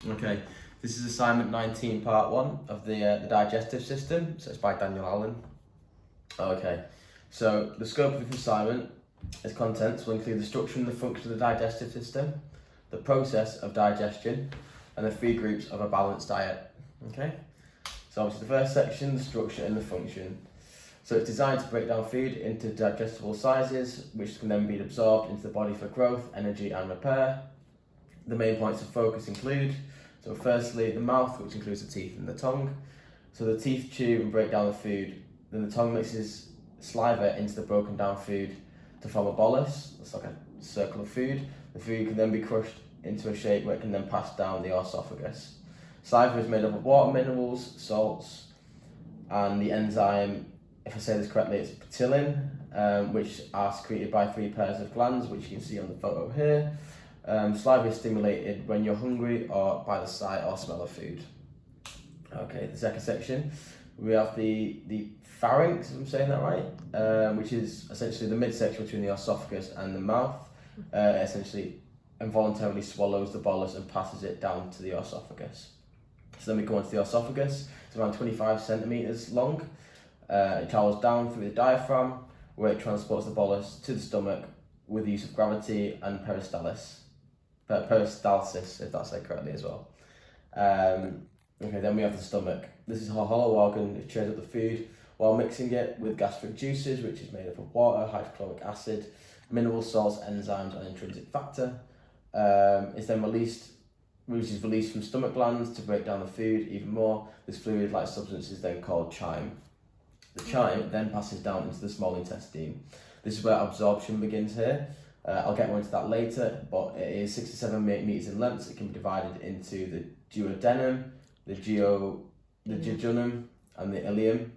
Okay, this is assignment 19, part 1 of the digestive system, so it's by Daniel Allen. Okay, so the scope of this assignment is contents will include the structure and the function of the digestive system, the process of digestion, and the 3 groups of a balanced diet. Okay, so obviously the first section, the structure and the function. So it's designed to break down food into digestible sizes, which can then be absorbed into the body for growth, energy and repair. The main points of focus include, so firstly, the mouth, which includes the teeth and the tongue. So the teeth chew and break down the food, then the tongue mixes saliva into the broken down food to form a bolus. It's like a circle of food. The food can then be crushed into a shape where it can then pass down the esophagus. Saliva is made up of water, minerals, salts, and the enzyme, if I say this correctly, it's pt1, which are secreted by 3 pairs of glands, which you can see on the photo here. Saliva is stimulated when you're hungry or by the sight or smell of food. Okay, the second section, we have the pharynx, if I'm saying that right, which is essentially the midsection between the esophagus and the mouth. Essentially involuntarily swallows the bolus and passes it down to the esophagus. So then we go on to the esophagus. It's around 25 centimeters long. It travels down through the diaphragm, where it transports the bolus to the stomach with the use of gravity and peristalsis, if that's said correctly as well. Okay, then we have the stomach. This is a hollow organ. It chews up the food while mixing it with gastric juices, which is made up of water, hydrochloric acid, mineral salts, enzymes, and intrinsic factor. It's then released from stomach glands to break down the food even more. This fluid-like substance is then called chyme. The chyme then passes down into the small intestine. This is where absorption begins here. I'll get more into that later, but it is 6 to 7 meters in length. It can be divided into the duodenum, the jejunum, and the ileum.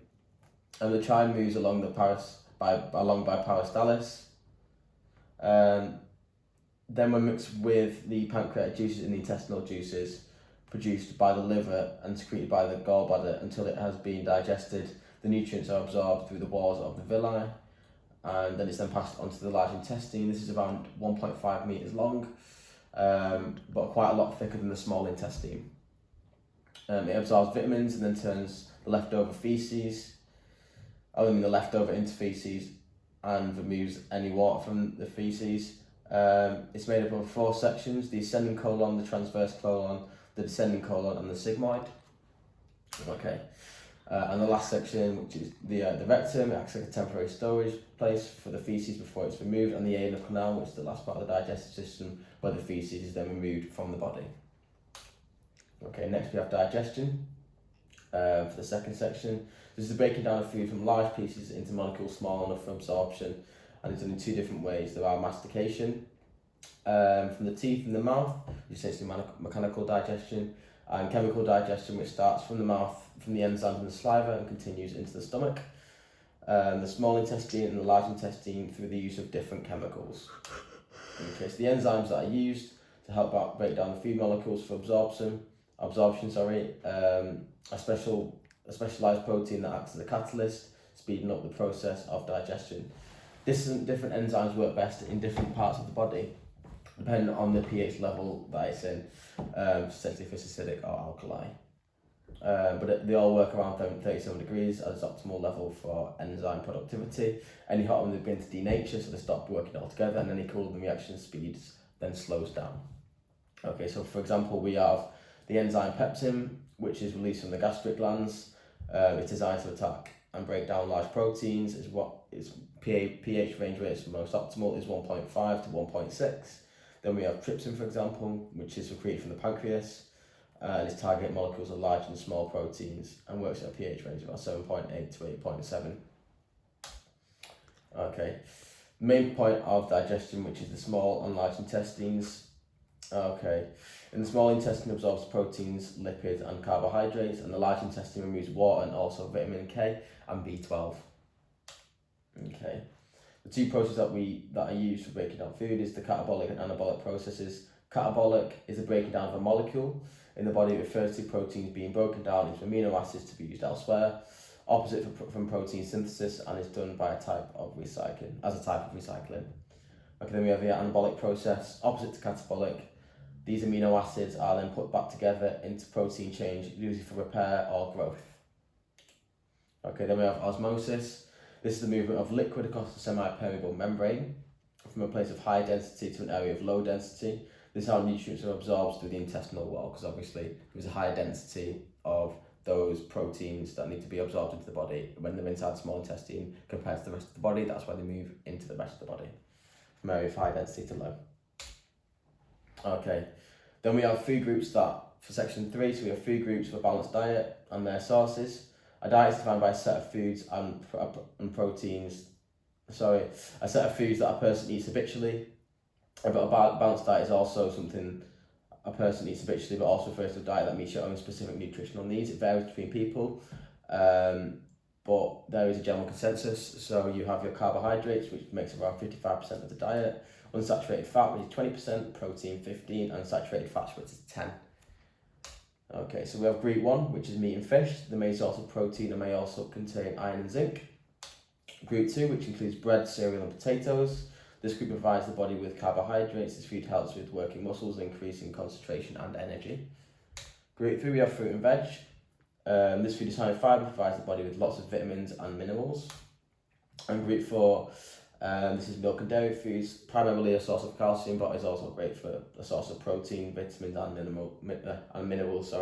And the chyme moves along by peristalsis. Then when mixed with the pancreatic juices and the intestinal juices produced by the liver and secreted by the gallbladder until it has been digested, the nutrients are absorbed through the walls of the villi, and then it's then passed onto the large intestine. This is around 1.5 meters long, but quite a lot thicker than the small intestine. It absorbs vitamins and then turns the leftover into feces and removes any water from the feces. It's made up of 4 sections: the ascending colon, the transverse colon, the descending colon, and the sigmoid. Okay. And the last section, which is the rectum, it acts like a temporary storage place for the feces before it's removed, and the anal canal, which is the last part of the digestive system, where the feces is then removed from the body. Okay, next we have digestion. For the second section, this is the breaking down of food from large pieces into molecules small enough for absorption, and it's done in 2 different ways. There are mastication from the teeth and the mouth, which is essentially mechanical digestion, and chemical digestion, which starts from the mouth, from the enzymes in the saliva, and continues into the stomach, the small intestine and the large intestine through the use of different chemicals. Okay, so the enzymes that are used to help break down the food molecules for absorption, a specialized protein that acts as a catalyst, speeding up the process of digestion. Different enzymes work best in different parts of the body, depending on the pH level that it's in, essentially if it's acidic or alkali. But they all work around 37 degrees as its optimal level for enzyme productivity. Any hotter they begin to denature, so they stop working altogether, and any cooler the reaction speeds then slows down. Okay, so for example, we have the enzyme pepsin, which is released from the gastric glands. It's designed to attack and break down large proteins. Is what its pH range where it's most optimal is 1.5 to 1.6. Then we have trypsin, for example, which is secreted from the pancreas, and its target molecules are large and small proteins and works at a pH range of about 7.8 to 8.7. Okay, main point of digestion, which is the small and large intestines. Okay, in the small intestine absorbs proteins, lipids, and carbohydrates, and the large intestine removes water and also vitamin K and B12. Okay. The 2 processes that are used for breaking down food is the catabolic and anabolic processes. Catabolic is the breaking down of a molecule in the body. It refers to proteins being broken down into amino acids to be used elsewhere. Opposite from protein synthesis, and is done by a type of recycling. Okay, then we have the anabolic process. Opposite to catabolic, These amino acids are then put back together into protein change, usually for repair or growth. Okay, then we have osmosis. This is the movement of liquid across the semi-permeable membrane from a place of high density to an area of low density. This is how nutrients are absorbed through the intestinal wall, because obviously there's a higher density of those proteins that need to be absorbed into the body when they're inside the small intestine compared to the rest of the body. That's why they move into the rest of the body from area of high density to low. Okay, then we have food groups that, for section 3, so we have food groups for balanced diet and their sources. A diet is defined by a set of foods and proteins, a set of foods that a person eats habitually. But a balanced diet is also something a person eats habitually, but also refers to a diet that meets your own specific nutritional needs. It varies between people, but there is a general consensus. So you have your carbohydrates, which makes around 55% of the diet, unsaturated fat, which is 20%, protein 15%, and saturated fats, which is 10%. Okay, so we have group 1, which is meat and fish. The main source of protein and may also contain iron and zinc. Group 2, which includes bread, cereal, and potatoes. This group provides the body with carbohydrates. This food helps with working muscles, increasing concentration and energy. Group 3, we have fruit and veg. This food is high in fibre, provides the body with lots of vitamins and minerals. And group 4, this is milk and dairy foods, primarily a source of calcium, but is also great for a source of protein, vitamins, and minerals.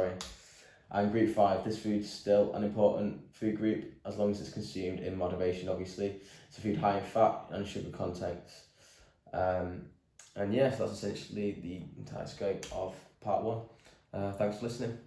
And group 5, this food is still an important food group as long as it's consumed in moderation. Obviously, it's a food high in fat and sugar contents. And yes, that's essentially the entire scope of part 1. Thanks for listening.